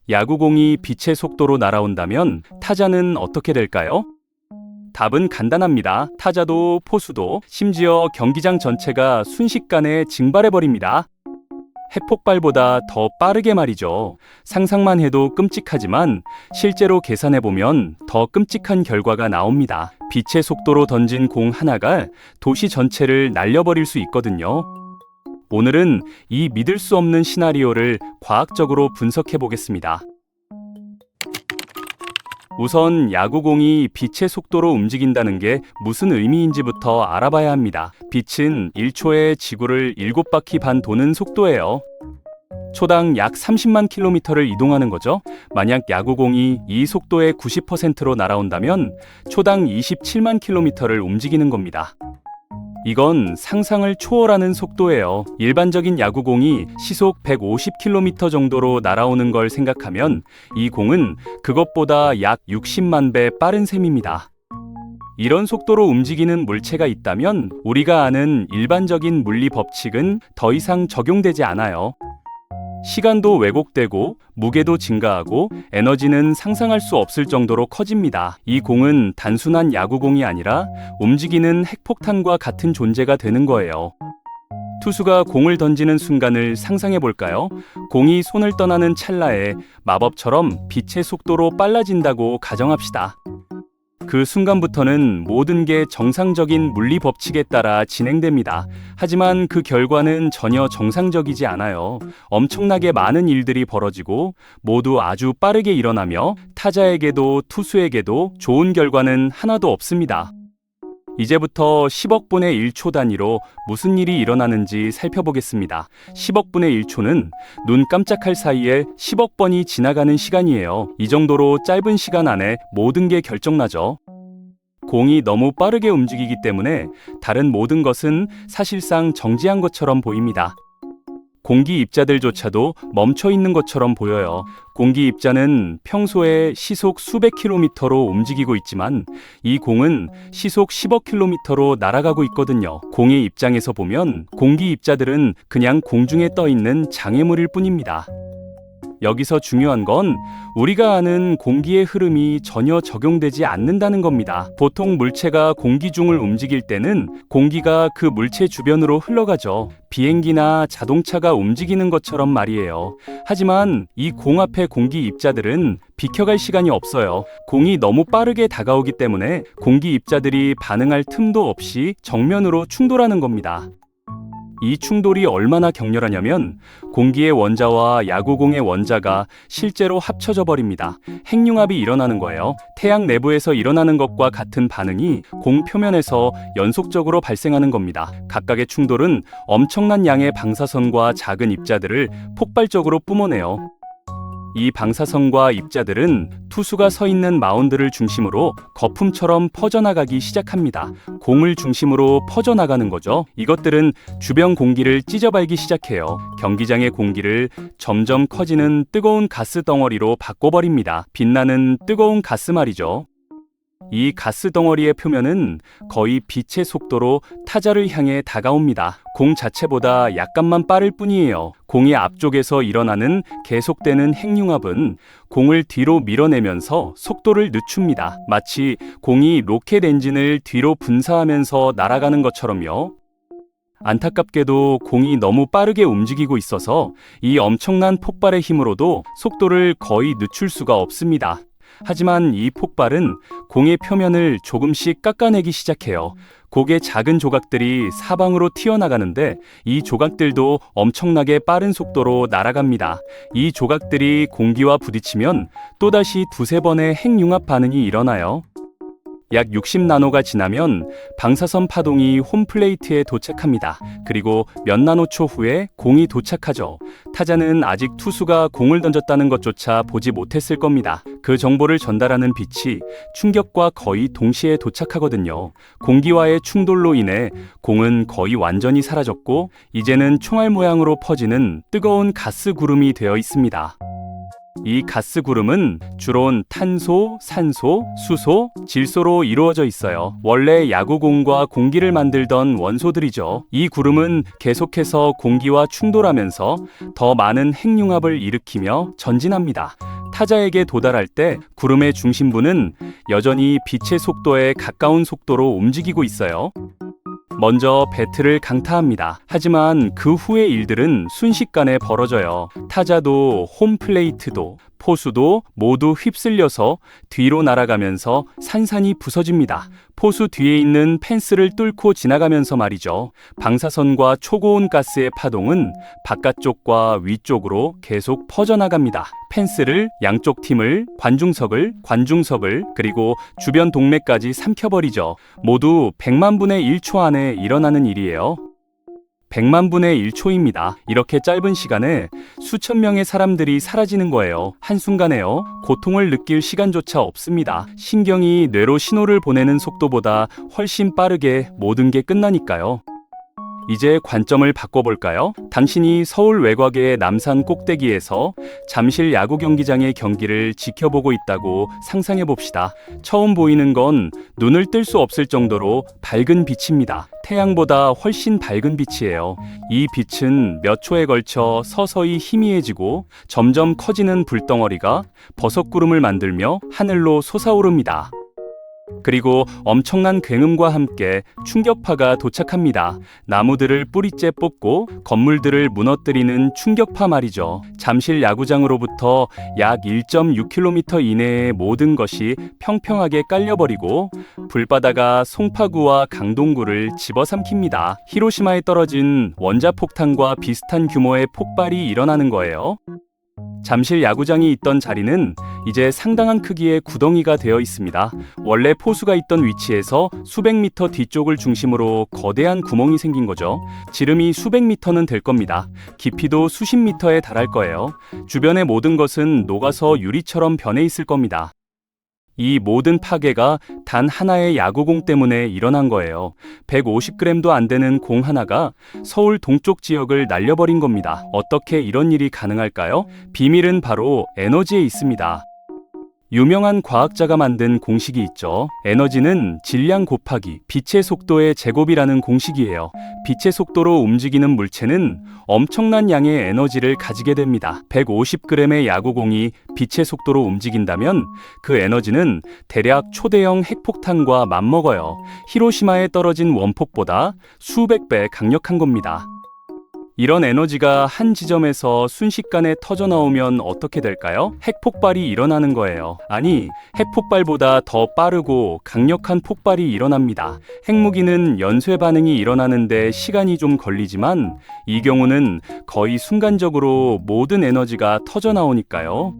야구공이 빛의 속도로 날아온다면 타자는 어떻게 될까요? 답은 간단합니다. 타자도 포수도 심지어 경기장 전체가 순식간에 증발해버립니다. 핵폭발보다 더 빠르게 말이죠. 상상만 해도 끔찍하지만 실제로 계산해보면 더 끔찍한 결과가 나옵니다. 빛의 속도로 던진 공 하나가 도시 전체를 날려버릴 수 있거든요. 오늘은 이 믿을 수 없는 시나리오를 과학적으로 분석해 보겠습니다. 우선 야구공이 빛의 속도로 움직인다는 게 무슨 의미인지부터 알아봐야 합니다. 빛은 1초에 지구를 7바퀴 반 도는 속도예요. 초당 약 30만 킬로미터를 이동하는 거죠. 만약 야구공이 이 속도의 90%로 날아온다면 초당 27만 킬로미터를 움직이는 겁니다. 이건 상상을 초월하는 속도예요. 일반적인 야구공이 시속 150km 정도로 날아오는 걸 생각하면 이 공은 그것보다 약 60만 배 빠른 셈입니다. 이런 속도로 움직이는 물체가 있다면 우리가 아는 일반적인 물리 법칙은 더 이상 적용되지 않아요. 시간도 왜곡되고 무게도 증가하고 에너지는 상상할 수 없을 정도로 커집니다. 이 공은 단순한 야구공이 아니라 움직이는 핵폭탄과 같은 존재가 되는 거예요. 투수가 공을 던지는 순간을 상상해 볼까요? 공이 손을 떠나는 찰나에 마법처럼 빛의 속도로 빨라진다고 가정합시다. 그 순간부터는 모든 게 정상적인 물리 법칙에 따라 진행됩니다. 하지만 그 결과는 전혀 정상적이지 않아요. 엄청나게 많은 일들이 벌어지고 모두 아주 빠르게 일어나며 타자에게도 투수에게도 좋은 결과는 하나도 없습니다. 이제부터 10억 분의 1초 단위로 무슨 일이 일어나는지 살펴보겠습니다. 10억 분의 1초는 눈 깜짝할 사이에 10억 번이 지나가는 시간이에요. 이 정도로 짧은 시간 안에 모든 게 결정나죠. 공이 너무 빠르게 움직이기 때문에 다른 모든 것은 사실상 정지한 것처럼 보입니다. 공기 입자들조차도 멈춰 있는 것처럼 보여요. 공기 입자는 평소에 시속 수백 킬로미터로 움직이고 있지만 이 공은 시속 10억 킬로미터로 날아가고 있거든요. 공의 입장에서 보면 공기 입자들은 그냥 공중에 떠 있는 장애물일 뿐입니다. 여기서 중요한 건 우리가 아는 공기의 흐름이 전혀 적용되지 않는다는 겁니다. 보통 물체가 공기 중을 움직일 때는 공기가 그 물체 주변으로 흘러가죠. 비행기나 자동차가 움직이는 것처럼 말이에요. 하지만 이 공 앞의 공기 입자들은 비켜갈 시간이 없어요. 공이 너무 빠르게 다가오기 때문에 공기 입자들이 반응할 틈도 없이 정면으로 충돌하는 겁니다. 이 충돌이 얼마나 격렬하냐면 공기의 원자와 야구공의 원자가 실제로 합쳐져 버립니다. 핵융합이 일어나는 거예요. 태양 내부에서 일어나는 것과 같은 반응이 공 표면에서 연속적으로 발생하는 겁니다. 각각의 충돌은 엄청난 양의 방사선과 작은 입자들을 폭발적으로 뿜어내요. 이 방사선과 입자들은 투수가 서 있는 마운드를 중심으로 거품처럼 퍼져나가기 시작합니다. 공을 중심으로 퍼져나가는 거죠. 이것들은 주변 공기를 찢어밟기 시작해요. 경기장의 공기를 점점 커지는 뜨거운 가스 덩어리로 바꿔버립니다. 빛나는 뜨거운 가스 말이죠. 이 가스 덩어리의 표면은 거의 빛의 속도로 타자를 향해 다가옵니다. 공 자체보다 약간만 빠를 뿐이에요. 공의 앞쪽에서 일어나는 계속되는 핵융합은 공을 뒤로 밀어내면서 속도를 늦춥니다. 마치 공이 로켓 엔진을 뒤로 분사하면서 날아가는 것처럼요. 안타깝게도 공이 너무 빠르게 움직이고 있어서 이 엄청난 폭발의 힘으로도 속도를 거의 늦출 수가 없습니다. 하지만 이 폭발은 공의 표면을 조금씩 깎아내기 시작해요. 곡의 작은 조각들이 사방으로 튀어나가는데 이 조각들도 엄청나게 빠른 속도로 날아갑니다. 이 조각들이 공기와 부딪히면 또다시 두세 번의 핵융합 반응이 일어나요. 약 60나노가 지나면 방사선 파동이 홈플레이트에 도착합니다. 그리고 몇 나노초 후에 공이 도착하죠. 타자는 아직 투수가 공을 던졌다는 것조차 보지 못했을 겁니다. 그 정보를 전달하는 빛이 충격과 거의 동시에 도착하거든요. 공기와의 충돌로 인해 공은 거의 완전히 사라졌고 이제는 총알 모양으로 퍼지는 뜨거운 가스 구름이 되어 있습니다. 이 가스 구름은 주로 탄소, 산소, 수소, 질소로 이루어져 있어요. 원래 야구공과 공기를 만들던 원소들이죠. 이 구름은 계속해서 공기와 충돌하면서 더 많은 핵융합을 일으키며 전진합니다. 타자에게 도달할 때 구름의 중심부는 여전히 빛의 속도에 가까운 속도로 움직이고 있어요. 먼저 배트를 강타합니다. 하지만 그 후의 일들은 순식간에 벌어져요. 타자도 홈플레이트도 포수도 모두 휩쓸려서 뒤로 날아가면서 산산이 부서집니다. 포수 뒤에 있는 펜스를 뚫고 지나가면서 말이죠. 방사선과 초고온 가스의 파동은 바깥쪽과 위쪽으로 계속 퍼져나갑니다. 펜스를, 양쪽 팀을, 관중석을, 그리고 주변 동네까지 삼켜버리죠. 모두 100만 분의 1초 안에 일어나는 일이에요. 100만 분의 1초입니다. 이렇게 짧은 시간에 수천 명의 사람들이 사라지는 거예요. 한순간에요. 고통을 느낄 시간조차 없습니다. 신경이 뇌로 신호를 보내는 속도보다 훨씬 빠르게 모든 게 끝나니까요. 이제 관점을 바꿔볼까요? 당신이 서울 외곽의 남산 꼭대기에서 잠실 야구 경기장의 경기를 지켜보고 있다고 상상해봅시다. 처음 보이는 건 눈을 뜰 수 없을 정도로 밝은 빛입니다. 태양보다 훨씬 밝은 빛이에요. 이 빛은 몇 초에 걸쳐 서서히 희미해지고 점점 커지는 불덩어리가 버섯구름을 만들며 하늘로 솟아오릅니다. 그리고 엄청난 굉음과 함께 충격파가 도착합니다. 나무들을 뿌리째 뽑고 건물들을 무너뜨리는 충격파 말이죠. 잠실 야구장으로부터 약 1.6km 이내의 모든 것이 평평하게 깔려버리고 불바다가 송파구와 강동구를 집어삼킵니다. 히로시마에 떨어진 원자폭탄과 비슷한 규모의 폭발이 일어나는 거예요. 잠실 야구장이 있던 자리는 이제 상당한 크기의 구덩이가 되어 있습니다. 원래 포수가 있던 위치에서 수백 미터 뒤쪽을 중심으로 거대한 구멍이 생긴 거죠. 지름이 수백 미터는 될 겁니다. 깊이도 수십 미터에 달할 거예요. 주변의 모든 것은 녹아서 유리처럼 변해 있을 겁니다. 이 모든 파괴가 단 하나의 야구공 때문에 일어난 거예요. 150g도 안 되는 공 하나가 서울 동쪽 지역을 날려버린 겁니다. 어떻게 이런 일이 가능할까요? 비밀은 바로 에너지에 있습니다. 유명한 과학자가 만든 공식이 있죠. 에너지는 질량 곱하기 빛의 속도의 제곱이라는 공식이에요. 빛의 속도로 움직이는 물체는 엄청난 양의 에너지를 가지게 됩니다. 150g의 야구공이 빛의 속도로 움직인다면 그 에너지는 대략 초대형 핵폭탄과 맞먹어요. 히로시마에 떨어진 원폭보다 수백 배 강력한 겁니다. 이런 에너지가 한 지점에서 순식간에 터져나오면 어떻게 될까요? 핵폭발이 일어나는 거예요. 아니, 핵폭발보다 더 빠르고 강력한 폭발이 일어납니다. 핵무기는 연쇄 반응이 일어나는데 시간이 좀 걸리지만 이 경우는 거의 순간적으로 모든 에너지가 터져나오니까요.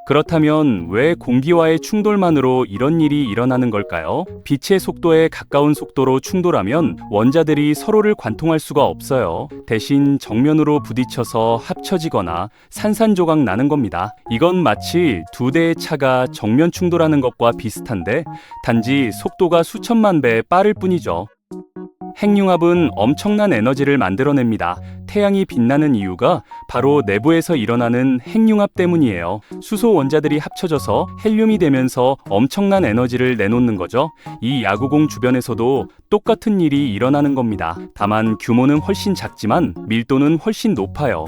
그렇다면 왜 공기와의 충돌만으로 이런 일이 일어나는 걸까요? 빛의 속도에 가까운 속도로 충돌하면 원자들이 서로를 관통할 수가 없어요. 대신 정면으로 부딪혀서 합쳐지거나 산산조각 나는 겁니다. 이건 마치 두 대의 차가 정면 충돌하는 것과 비슷한데 단지 속도가 수천만 배 빠를 뿐이죠. 핵융합은 엄청난 에너지를 만들어냅니다. 태양이 빛나는 이유가 바로 내부에서 일어나는 핵융합 때문이에요. 수소 원자들이 합쳐져서 헬륨이 되면서 엄청난 에너지를 내놓는 거죠. 이 야구공 주변에서도 똑같은 일이 일어나는 겁니다. 다만 규모는 훨씬 작지만 밀도는 훨씬 높아요.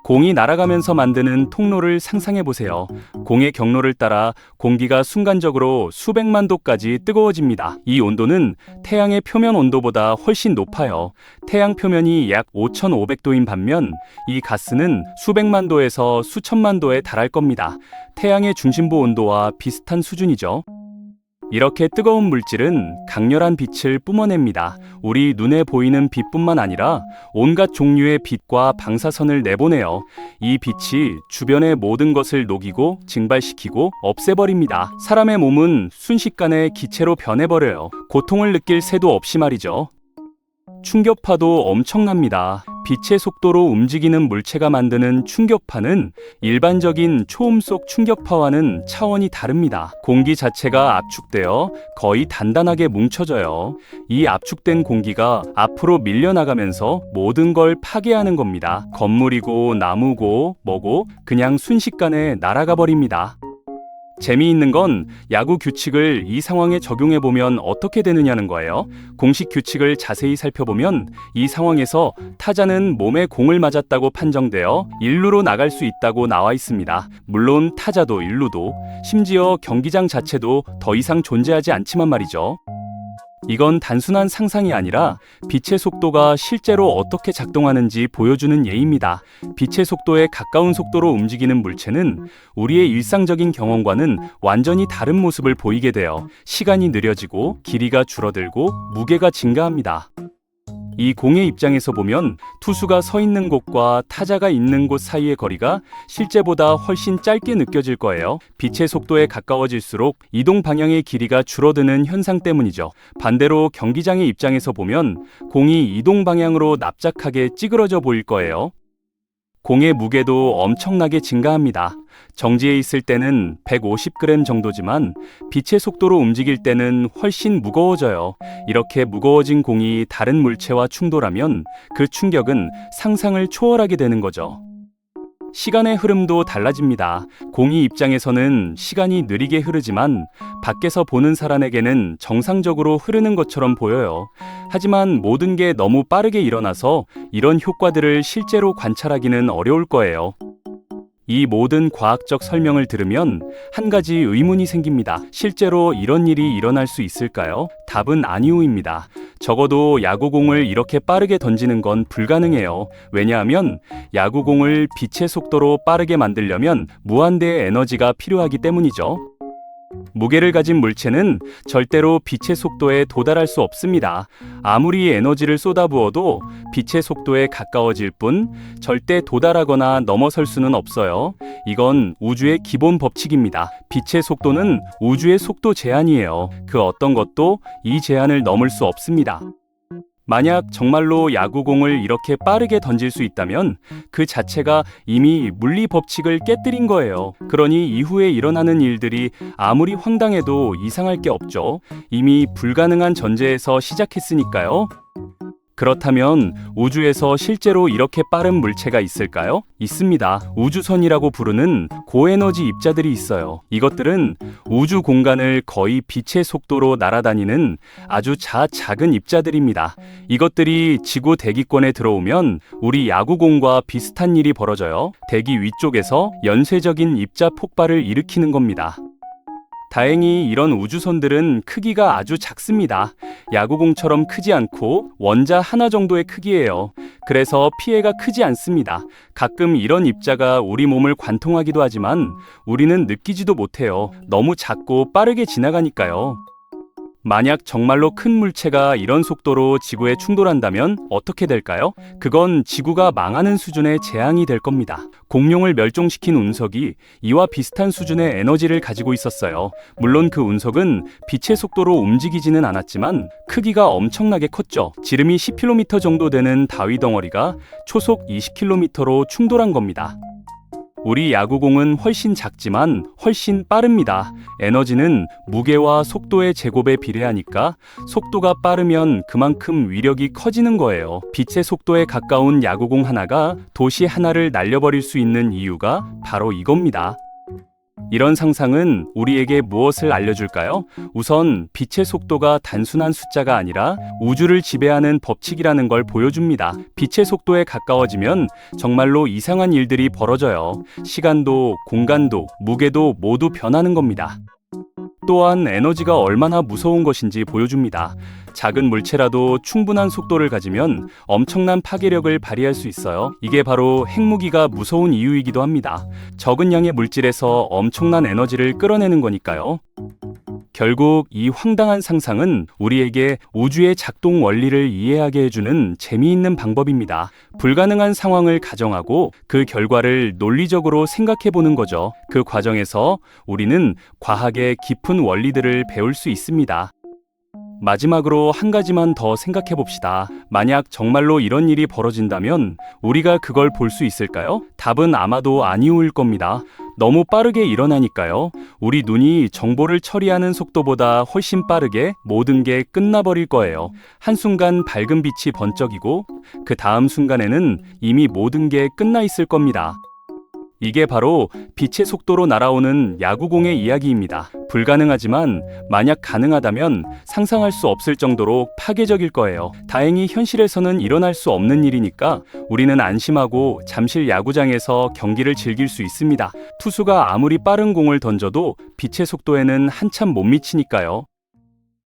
공이 날아가면서 만드는 통로를 상상해 보세요. 공의 경로를 따라 공기가 순간적으로 수백만 도까지 뜨거워집니다. 이 온도는 태양의 표면 온도보다 훨씬 높아요. 태양 표면이 약 5,500도인 반면 이 가스는 수백만 도에서 수천만 도에 달할 겁니다. 태양의 중심부 온도와 비슷한 수준이죠. 이렇게 뜨거운 물질은 강렬한 빛을 뿜어냅니다. 우리 눈에 보이는 빛뿐만 아니라 온갖 종류의 빛과 방사선을 내보내요. 이 빛이 주변의 모든 것을 녹이고 증발시키고 없애버립니다. 사람의 몸은 순식간에 기체로 변해버려요. 고통을 느낄 새도 없이 말이죠. 충격파도 엄청납니다. 빛의 속도로 움직이는 물체가 만드는 충격파는 일반적인 초음속 충격파와는 차원이 다릅니다. 공기 자체가 압축되어 거의 단단하게 뭉쳐져요. 이 압축된 공기가 앞으로 밀려나가면서 모든 걸 파괴하는 겁니다. 건물이고 나무고 뭐고 그냥 순식간에 날아가 버립니다. 재미있는 건 야구 규칙을 이 상황에 적용해 보면 어떻게 되느냐는 거예요. 공식 규칙을 자세히 살펴보면 이 상황에서 타자는 몸에 공을 맞았다고 판정되어 1루로 나갈 수 있다고 나와 있습니다. 물론 타자도 1루도 심지어 경기장 자체도 더 이상 존재하지 않지만 말이죠. 이건 단순한 상상이 아니라 빛의 속도가 실제로 어떻게 작동하는지 보여주는 예입니다. 빛의 속도에 가까운 속도로 움직이는 물체는 우리의 일상적인 경험과는 완전히 다른 모습을 보이게 되어 시간이 느려지고 길이가 줄어들고 무게가 증가합니다. 이 공의 입장에서 보면 투수가 서 있는 곳과 타자가 있는 곳 사이의 거리가 실제보다 훨씬 짧게 느껴질 거예요. 빛의 속도에 가까워질수록 이동 방향의 길이가 줄어드는 현상 때문이죠. 반대로 경기장의 입장에서 보면 공이 이동 방향으로 납작하게 찌그러져 보일 거예요. 공의 무게도 엄청나게 증가합니다. 정지해 있을 때는 150g 정도지만 빛의 속도로 움직일 때는 훨씬 무거워져요. 이렇게 무거워진 공이 다른 물체와 충돌하면 그 충격은 상상을 초월하게 되는 거죠. 시간의 흐름도 달라집니다. 공이 입장에서는 시간이 느리게 흐르지만 밖에서 보는 사람에게는 정상적으로 흐르는 것처럼 보여요. 하지만 모든 게 너무 빠르게 일어나서 이런 효과들을 실제로 관찰하기는 어려울 거예요. 이 모든 과학적 설명을 들으면 한 가지 의문이 생깁니다. 실제로 이런 일이 일어날 수 있을까요? 답은 아니오입니다. 적어도 야구공을 이렇게 빠르게 던지는 건 불가능해요. 왜냐하면 야구공을 빛의 속도로 빠르게 만들려면 무한대의 에너지가 필요하기 때문이죠. 무게를 가진 물체는 절대로 빛의 속도에 도달할 수 없습니다. 아무리 에너지를 쏟아부어도 빛의 속도에 가까워질 뿐 절대 도달하거나 넘어설 수는 없어요. 이건 우주의 기본 법칙입니다. 빛의 속도는 우주의 속도 제한이에요. 그 어떤 것도 이 제한을 넘을 수 없습니다. 만약 정말로 야구공을 이렇게 빠르게 던질 수 있다면 그 자체가 이미 물리 법칙을 깨뜨린 거예요. 그러니 이후에 일어나는 일들이 아무리 황당해도 이상할 게 없죠. 이미 불가능한 전제에서 시작했으니까요. 그렇다면 우주에서 실제로 이렇게 빠른 물체가 있을까요? 있습니다. 우주선이라고 부르는 고에너지 입자들이 있어요. 이것들은 우주 공간을 거의 빛의 속도로 날아다니는 아주 작은 입자들입니다. 이것들이 지구 대기권에 들어오면 우리 야구공과 비슷한 일이 벌어져요. 대기 위쪽에서 연쇄적인 입자 폭발을 일으키는 겁니다. 다행히 이런 우주선들은 크기가 아주 작습니다. 야구공처럼 크지 않고 원자 하나 정도의 크기예요. 그래서 피해가 크지 않습니다. 가끔 이런 입자가 우리 몸을 관통하기도 하지만 우리는 느끼지도 못해요. 너무 작고 빠르게 지나가니까요. 만약 정말로 큰 물체가 이런 속도로 지구에 충돌한다면 어떻게 될까요? 그건 지구가 망하는 수준의 재앙이 될 겁니다. 공룡을 멸종시킨 운석이 이와 비슷한 수준의 에너지를 가지고 있었어요. 물론 그 운석은 빛의 속도로 움직이지는 않았지만 크기가 엄청나게 컸죠. 지름이 10km 정도 되는 다위 덩어리가 초속 20km로 충돌한 겁니다. 우리 야구공은 훨씬 작지만 훨씬 빠릅니다. 에너지는 무게와 속도의 제곱에 비례하니까 속도가 빠르면 그만큼 위력이 커지는 거예요. 빛의 속도에 가까운 야구공 하나가 도시 하나를 날려버릴 수 있는 이유가 바로 이겁니다. 이런 상상은 우리에게 무엇을 알려줄까요? 우선 빛의 속도가 단순한 숫자가 아니라 우주를 지배하는 법칙이라는 걸 보여줍니다. 빛의 속도에 가까워지면 정말로 이상한 일들이 벌어져요. 시간도, 공간도, 무게도 모두 변하는 겁니다. 또한 에너지가 얼마나 무서운 것인지 보여줍니다. 작은 물체라도 충분한 속도를 가지면 엄청난 파괴력을 발휘할 수 있어요. 이게 바로 핵무기가 무서운 이유이기도 합니다. 적은 양의 물질에서 엄청난 에너지를 끌어내는 거니까요. 결국 이 황당한 상상은 우리에게 우주의 작동 원리를 이해하게 해주는 재미있는 방법입니다. 불가능한 상황을 가정하고 그 결과를 논리적으로 생각해보는 거죠. 그 과정에서 우리는 과학의 깊은 원리들을 배울 수 있습니다. 마지막으로 한 가지만 더 생각해 봅시다. 만약 정말로 이런 일이 벌어진다면 우리가 그걸 볼 수 있을까요? 답은 아마도 아니오일 겁니다. 너무 빠르게 일어나니까요. 우리 눈이 정보를 처리하는 속도보다 훨씬 빠르게 모든 게 끝나버릴 거예요. 한순간 밝은 빛이 번쩍이고 그 다음 순간에는 이미 모든 게 끝나 있을 겁니다. 이게 바로 빛의 속도로 날아오는 야구공의 이야기입니다. 불가능하지만 만약 가능하다면 상상할 수 없을 정도로 파괴적일 거예요. 다행히 현실에서는 일어날 수 없는 일이니까 우리는 안심하고 잠실 야구장에서 경기를 즐길 수 있습니다. 투수가 아무리 빠른 공을 던져도 빛의 속도에는 한참 못 미치니까요.